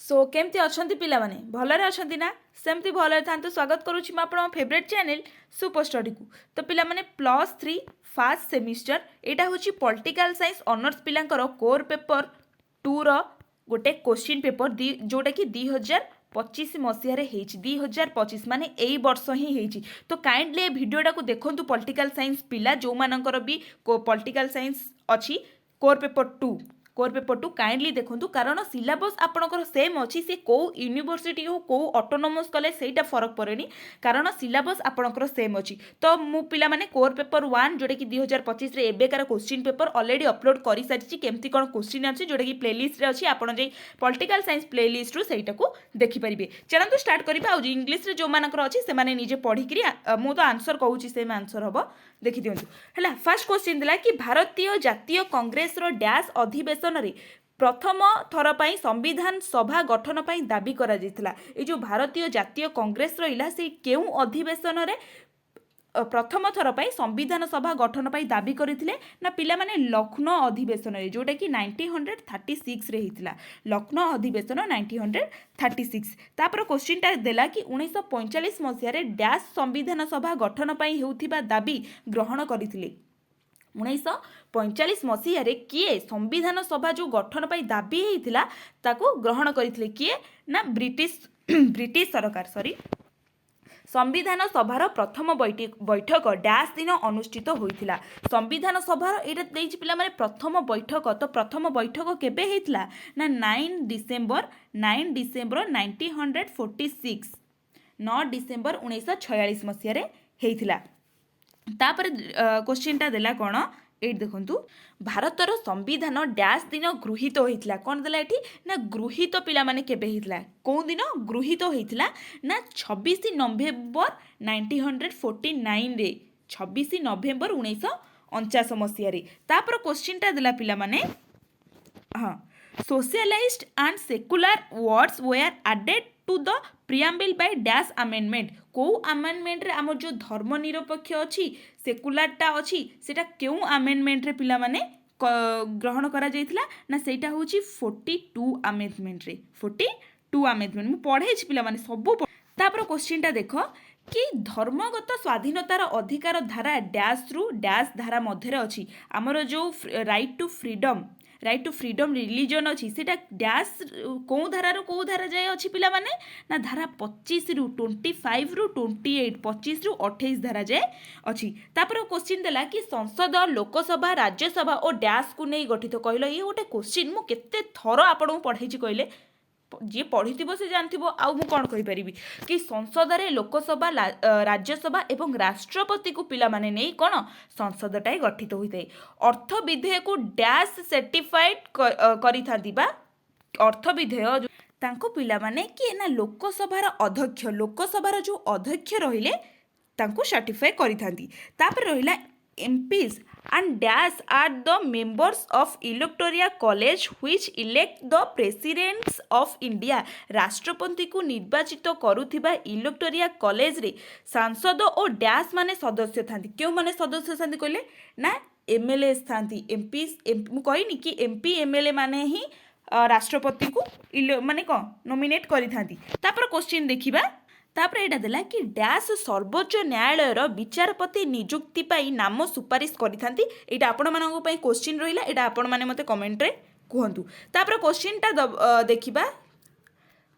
सो केमती अछंती पिला माने भलरे अछंती ना सेमती भलरे थांतु स्वागत करूछि म आपन फेवरेट चैनल सुपर स्टडी को। तो पिला माने +3 फर्स्ट सेमिस्टर एटा होछि पॉलिटिकल साइंस ऑनर्स पिलांकर कोर पेपर 2 रो गोटे क्वेश्चन पेपर जोटा कि 2025 मसीह 2025 माने एई वर्ष ही हेछि। तो काइंडली ए वीडियोटा को देखंतु पॉलिटिकल साइंस पिला जो मानकर भी पॉलिटिकल साइंस अछि कोर पेपर 2 काइंडली देखंतु कारण सिलेबस आपनकर सेम अछि से को यूनिवर्सिटी हो को ऑटोनोमस कॉलेज सेटा फरक पड़ेनी कारण सिलेबस आपनकर सेम अछि। तो मु पिला माने कोर पेपर 1 जोटा कि 2025 रे एबेकार क्वेश्चन पेपर ऑलरेडी अपलोड करि सारिछि केमती कोन क्वेश्चन अछि जोटा कि प्लेलिस्ट रे अछि आपन जे पॉलिटिकल साइंस प्लेलिस्ट रु सेटा को देखि परिबे। चलंतु स्टार्ट करिबा आ इंग्लिश रे जो मानकर अछि से माने निजे पढि करी मु तो आंसर कहूछि सेम आंसर हबो देखि दियंतु। हला फर्स्ट क्वेश्चन दिला कि भारतीय जातीय कांग्रेस रो डैश अधिवेशन रे प्रथम थर पर संविधान सभा गठन पर दाबी करा जायतिला। ए जो भारतीय जातीय कांग्रेस रहिला से केउ अधिवेशन रे प्रथम थर पर संविधान सभा गठन पर दाबी करथिले ना पिला माने लखनऊ अधिवेशन रे जोटा कि 1936 रे हितला। लखनऊ अधिवेशन 1936 तापर क्वेश्चन टा देला कि 1945 मसिया रे डैश संविधान सभा गठन पर हेउथिबा दाबी ग्रहण करथिले। 1945 मसीह किए संविधान सभा जो गठन पर दाबी होता ताको ग्रहण करथिले किए ना ब्रिटिश सरकार संविधान सभार प्रथम बैठक डैश दिन अनुष्ठित होइथिला। संविधान सभार एटा देछि पिला माने प्रथम बैठक। तो प्रथम बैठक केबे हेइथिला ना 9 डिसेंबर 1946 9 डिसेंबर 1946 मसीह रे हेइथिला। तापर क्वेश्चन टा देला कोन एट देखंतु भारतर संविधान डैश दिन गृहीत होइथिला कोन देला एठी ना गृहीत पिला माने केबे हेइथिला को दिन गृहीत होइथिला ना 26 नवेम्बर 1949 रे 26 नवेम्बर 1949 मसिया रे। तापर क्वेश्चन टा देला पिला माने हां socialist and secular words were added to the preamble by dash amendment को अमेंडमेंट रे हमर जो धर्मनिरपेक्ष अछि सेकुलरटा अछि सेटा केउ अमेंडमेंट रे पिला माने ग्रहण करा जायतिला ना सेटा होची 42 अमेंडमेंट रे 42 अमेंडमेंट मु पढे छि पिला माने सब। तापर क्वेश्चन टा देखो कि धर्मगत स्वाधीनतार अधिकार धारा डैश रु डैश धारा मध्य अछि हमर जो राइट टू फ्रीडम रिलीजन अच्छी से डैश कौ धारा जाए अच्छी पिला माने ना धारा 25 रु 25 रु 28 25 रु 28 धारा जाए अच्छी। तापर क्वेश्चन देला कि संसद लोकसभा राज्यसभा और डैश को नहीं गठित कहलो ये गोटे क्वेश्चन मु केते थर आपन पढ़ाई कहले जी पढ़ी से जानथिबो आउ मु कोन कहि परिबी कि संसद रे लोकसभा राज्यसभा एवं राष्ट्रपति को पिला माने नहीं कोन संसदटाई गठित होइतै। अर्थ विधेयक को डैश सर्टिफाइड करि थांती बा अर्थ विधेयक तांको पिला माने कि ना लोकसभार अध्यक्ष जो अध्यक्ष रहिले तांको सर्टिफाई करि थांती। तापर रहिला MPs and dash are the members of electoral college which elect the presidents of India। राष्ट्रपति को निर्वाचित करुथिबा इलेक्टोरिया कॉलेज रे सांसद और डैश माने सदस्य थांती क्यों माने सदस्य थांती कहले ना MLA थांती MPs मु कहनी कि MP MLA माने ही राष्ट्रपति को माने कौन नॉमिनेट करि थांती। तापर क्वेश्चन देखिबा तापर एटा देला कि डैश सर्वोच्च न्यायालयर विचारपति नियुक्ति पाई नाम सुपारिश करि थांती। एटा आपण मानक पई क्वेश्चन रहिला एटा आपण माने मते कमेंट रे कहंतु। तापर क्वेश्चन ता देखिबा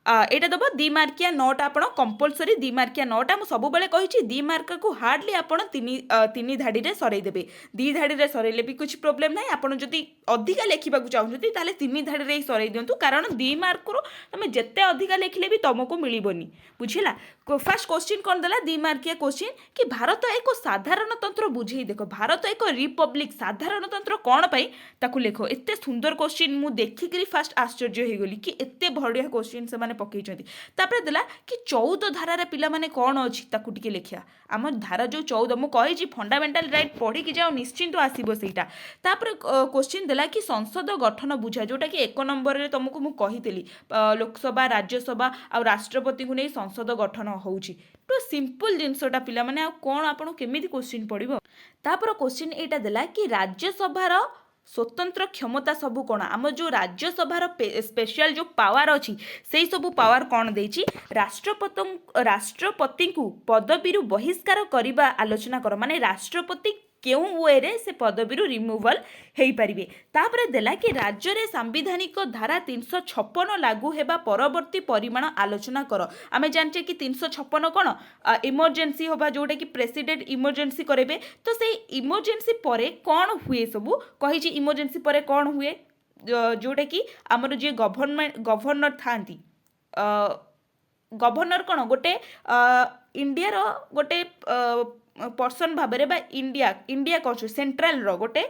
एटा दब 2 मार्किया नोट आपण कंपलसरी 2 मार्किया नोट मु सब बेले कहिछि 2 मार्क को हार्डली आपण 3 धाडी रे सरै देबे 2 धाडी रे सरैले भी कुछ प्रॉब्लम नाही आपण जदी अधिका लेखिबा को चाहउछथि ताले 3 धाडी रे सरै दियंतु कारण 2 मार्क रो तमे जत्ते अधिका लेखिले भी तुमको मिलिबोनी बुझिला। फर्स्ट क्वेश्चन कोन देला 2 मार्किया क्वेश्चन कि भारत एक साधारणतंत्र बुझेई देखो भारत एक रिपब्लिक साधारणतंत्र कोन पई ताकू लेखो एते सुंदर क्वेश्चन मु देखि करी फर्स्ट आश्चर्य हे गेली कि एते बढ़िया क्वेश्चन से माने पकेइछथि। तापर देला कि 14 धारा रे पिला माने कोन अछि ताकू टिके लेखिया हम धारा जो 14 मु कहि जी फंडामेंटल राइट पढी कि जाओ निश्चिंत आसीबो सेटा। तापर क्वेश्चन देला कि संसद गठन बुझा जोटा कि 1 नंबर रे तुमको मु कहितली लोकसभा राज्यसभा आ राष्ट्रपति को नै संसद गठन होउची तो सिंपल जिनसटा पिला माने आ कोन आपन केमिति क्वेश्चन पडिबो। तापर क्वेश्चन एटा देला कि राज्यसभार स्वतंत्र क्षमता सबू कौन आम जो राज्यसभार स्पेशल जो पावर अच्छी से सबू पावर कौन देछि राष्ट्रपति को पदवी बहिष्कार करने आलोचना कर माने राष्ट्रपति केउं वे रे से पदवी रिमूवल हो पारे तापर देला कि राज्य रे सांविधानिक धारा 356 लागू हेबा परवर्ती परिमाण आलोचना कर आमे जानचे कि 356 कौन इमरजेंसी होबा जोटा कि प्रेसिडेंट इमरजेंसी करेबे तो से इमरजेंसी परे कौन हुए सबू कही इमरजेंसी परे कौन हुए जोटा कि आमर जे गवर्नर थांती गवर्नर कौन गोटे इंडिया रो गोटे पर्सन भाବରେ बा इंडिया कौन सेंट्रल रो गोटे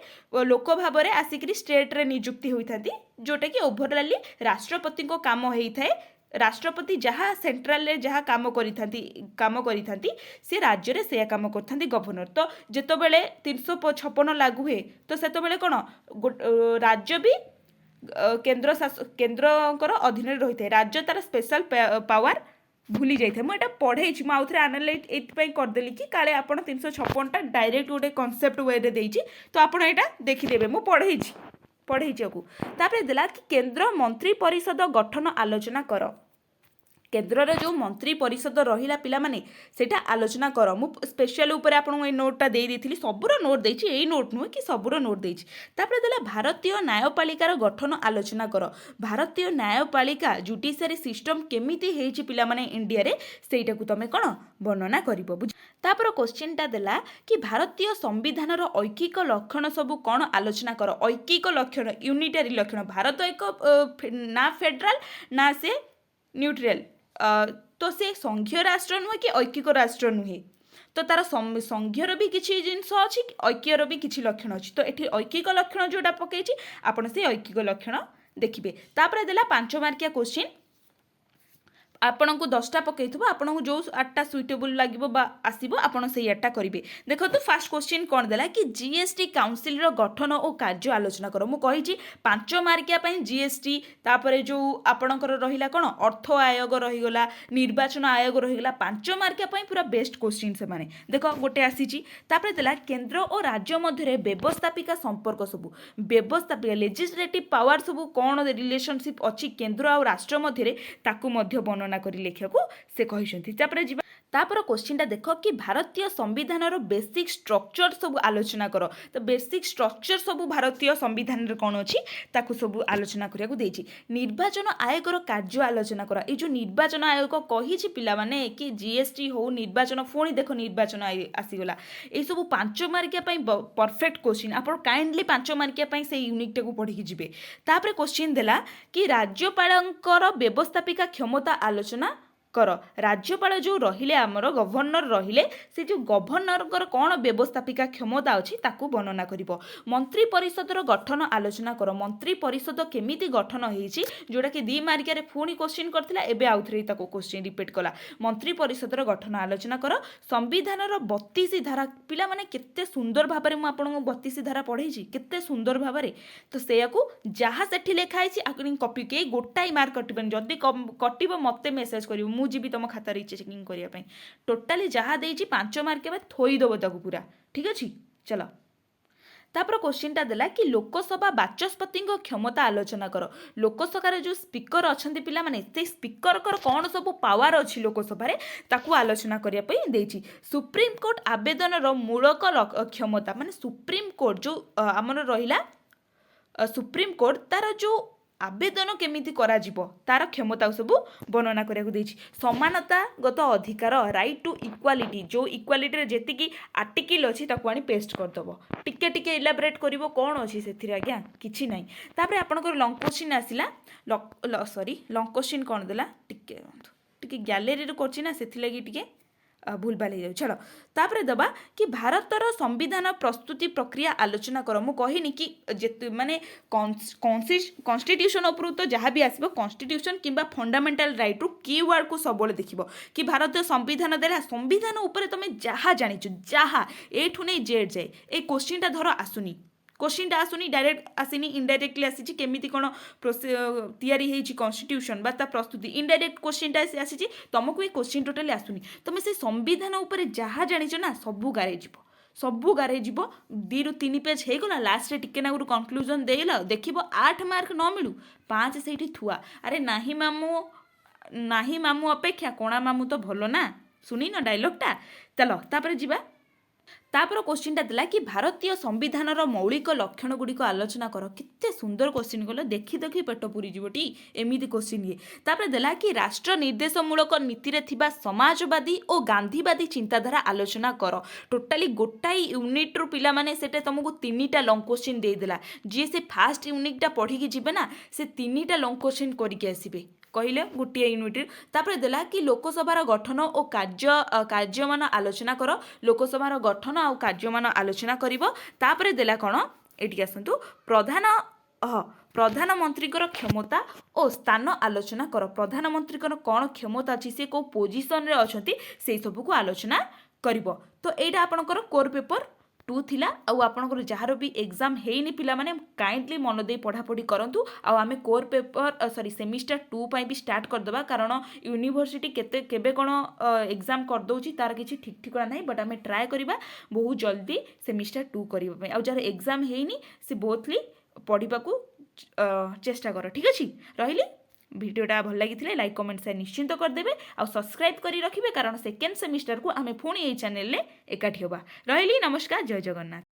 लोक भाବରେ आसिक स्टेट रे नियुक्ति होइथांती जोटा कि ओवरऑल राष्ट्रपति को काम होइथाय राष्ट्रपति जहाँ सेंट्रल रे जहाँ काम करिथांती से राज्य रे से काम करथांती गवर्नर तो जेतबेले 356 लागू हुए तो सेतबेले कौन राज्य भी केन्द्रकर अधीन रही है राज्य तार स्पेशल पावर भूली जाए मुझे पढ़े मुझे आनालाइज ये करदेली कि काले आप 356 डायरेक्ट गोटे कनसेप्ट वे देती तो आपड़ यहाँ देखीदे मुझे पढ़े तापर देला कि केंद्र मंत्री परिषद गठन आलोचना कर केन्द्र जो मंत्री परिषद रहा पिला माने सेटा आलोचना कर मु स्पेशल ऊपर आपन ए नोटटा दे देथिली सबुर नोट देछि एई नोट नुह कि सबुर नोट देछि तापर देला भारतीय न्यायपालिकार गठन आलोचना कर भारतीय न्यायपालिका जुडिशियरी सिस्टम केमिति हेछि पिला माने इंडिया रे सेटा को तमे कोन वर्णना करिवो बुझ तापर क्वेश्चनटा देला कि भारतीय संविधान रो ऐकिक लक्षण सब कोन आलोचना कर ऐकिक लक्षण यूनिटरी लक्षण भारत एक ना फेडरल ना से न्यूट्रल तो से संघीय राष्ट्र नुहे कि ऐकिक राष्ट्र नुहे तो तार संघीयर भी किसी जिनस अच्छी ऐक्यर भी किसी लक्षण अच्छी तो ये ऐकिक लक्षण जोटा पकई आपड़ से ऐकिक लक्षण देखिए तापर देला 5 मार्किया क्वेश्चन आपन को 10टा पकई आपन को जो 8टा सुइटेबल लगे आसो आपड़ से 8टा करेंगे देखो तो फास्ट क्वेश्चन कौन देला कि जीएसटी काउंसिल रो गठन और कार्य आलोचना कर मुझे 5 मार्किया जीएसटी तापर जो आपणकर रहा कौन अर्थ आयोग रहीगला निर्वाचन आयोग रहीगला 5 मार्किया पूरा बेस्ट क्वेश्चन से माने देखो गोटे आसी देला केंद्र और राज्य मध्य व्यवस्थापिका संपर्क सबू व्यवस्थापिका लेजिस्लेटिव पावर सबू कौन रिलेशनशिप अच्छी केंद्र और राष्ट्र मध्य वर्णना करी लेखिया को से कहिसंती तापर क्वेश्चनटा देख कि भारतीय संविधान रो बेसिक स्ट्रक्चर सब आलोचना कर तो बेसिक स्ट्रक्चर सब भारतीय संविधान रे कौन अच्छी ताकू सब आलोचना करिया को देछि निर्वाचन आयोग रो कार्य आलोचना कर ए जो निर्वाचन आयोग कहिछि पिला माने कि जीएसटी हो निर्वाचन पुणी देख निर्वाचन आसीगला ए सब 5 मार्किया परफेक्ट क्वेश्चन आप काइंडली 5 मार्किया से यूनिट को पढ़ी जिबे तापर क्वेश्चन देला कि राज्यपालंकर व्यवस्थापिका क्षमता आलोचना कर राज्यपाल जो रहिले आमर गवर्नर रहिले से जो गवर्नर कौन व्यवस्थापिका क्षमता अच्छी ताकू वर्णना करिवो मंत्री परिषदर गठन आलोचना कर मंत्री परिषद केमिति गठन होईछि जोटा कि 2 मार्किया रे पुणी क्वेश्चन करथिला एबे आउथरे ताको क्वेश्चन रिपीट कला मंत्री परिषदर गठन आलोचना कर संविधानर 32 धारा पिला माने केते सुंदर भाबरे मु आपन 32 धारा पढैछि केते सुंदर भाबरे तो सेयाकू जहा सेठी लेखा आइछि आकनी कॉपी के गोटाई मार्क कटिबन जदी कटिबो मते मेसेज करिवो मु जीबी तुम खाता चेकिंग करने टोटाली जहाँ देती 5 मार्क थोईदेव ताको पूरा ठीक अच्छे चलो तापर क्वेश्चनटा देला कि लोकसभा बाचस्पति क्षमता आलोचना कर लोकसभा जो स्पीकर अच्छा पिला माने से स्पीकर कौन सब पावर अच्छी लोकसभा ताकू आलोचना करने सुप्रीम कोर्ट आवेदन मूलक क्षमता माने सुप्रीम कोर्ट जो आमर रहा सुप्रीम कोर्ट तार जो आवेदन केमिति कराजिबो तार क्षमता सब वर्णना करिया देछि समानतागत अधिकार राइट टू इक्वालिटी जो इक्वालिटी जेतिकी आर्टिकल अछि ताकू आनी पेस्ट करदबो टिके टिके इलाबोरेट करिवो कौन अछि सेथिरे आज्ञा किछि नै तापर आपनकर लॉन्ग क्वेश्चन आसिला सॉरी लॉन्ग क्वेश्चन कौन देला टिके गैलरी रे करछि ना सेथि लागि टिके भूल भाल हो चलो तापर दबा कि भारतर संविधान प्रस्तुति प्रक्रिया आलोचना कर मु कहिनी कि माने कॉन्स्टिट्यूशन उपरू तो जहाँ भी आसो कॉन्स्टिट्यूशन किंबा फंडामेंटल राइट रु कीवर्ड को सब देखिबो कि भारतीय संविधान देला संविधान उपरे तमे जहाँ जानिछु जहाँ एठू नै जेड जाए ए क्वेश्चनटा धर आसुनी क्वेश्चन आसुनी डायरेक्ट आसीनी इनडायरेक्टली आसी केमिति कोन तैयारी हेछि कॉन्स्टिट्यूशन बा ता प्रस्तुति इनडायरेक्ट क्वेश्चन आसी तुमको ये क्वेश्चन टोटली आसुनी तुम से संविधान ऊपर जहाँ जानिଛ ना सबू गारे जीव ସବୁ ଗାରେଇ ଯିବ 2-3 पेज ହେଇଗଲା ଲାଷ୍ଟରେ ଟିକେ ନାଗୁରୁ କନକ୍ଲୁଜନ୍ ଦେଇଗଲା ଦେଖିବ 8 ମାର୍କ ନ ମିଳୁ 5 ସେଇଠି ଥୁଆ ଆରେ ନାହିଁ ମାମୁଁ ଅପେକ୍ଷା କଣା ମାମୁଁ ତ ଭଲ ନା ଶୁଣିନ ଡାଇଲଗ୍ଟା ଚାଲ ତାପରେ ଯିବା ତାपर क्वेश्चनटा देला कि भारतीय संविधानर मौलिक लक्षण गुड़िक आलोचना कर केते सुंदर क्वेश्चन कल देखी देखी पेट पूरी जीवटी एमिति क्वेश्चन ये तापर देला कि राष्ट्र निर्देशमूलक नीति रे थिबा समाजवादी और गांधीवादी चिंताधारा आलोचना कर टोटाली गोटाई यूनिट रु पिला माने सेटे तुमको 3टा लॉन्ग क्वेश्चन दे देला जे से फास्ट यूनिटटा पढ़ी की जिबे ना से 3टा लॉन्ग क्वेश्चन करके आसीबे कहले गोटे यूनिट तापर देला कि लोकसभार गठन और कार्यमान आलोचना कर लोकसभार गठन और कार्यमान आलोचना करिवो तापर देला कौन एटी आसतु प्रधानमंत्री क्षमता और स्थान आलोचना कर प्रधानमंत्री कौन क्षमता अच्छी से कौ पोजिशन रे अछंती से सब को आलोचना करिवो तो एटा आपनकर कोर पेपर 2 थिला आउ आपनकर जहार भी एग्जाम हेइनी पिला माने काइंडली मन दे पढ़ापढ़ी करंतु आउ आमे कोर पेपर सॉरी सेमिस्टर 2 पई भी स्टार्ट कर दबा कारण यूनिवर्सिटी केते केबे कोन एग्जाम कर दउची तार किछि ठीक ठिकना नाही बट आमे ट्राई करिबा बहुत जल्दी सेमिस्टर 2 करिबा आउ जहार एग्जाम हेइनी से बोथली पढ़िबा को चेष्टा कर ठीक अछि रहिली भिडियोटा भल लगी लाइक कमेंट शेयर निश्चिंत करदेवे आ सब्सक्राइब करी रखिबे कारण सेकेंड सेमिस्टर को आमे पुणी ए चैनल रे एकाठी होबा रहिली नमस्कार जय जगन्नाथ।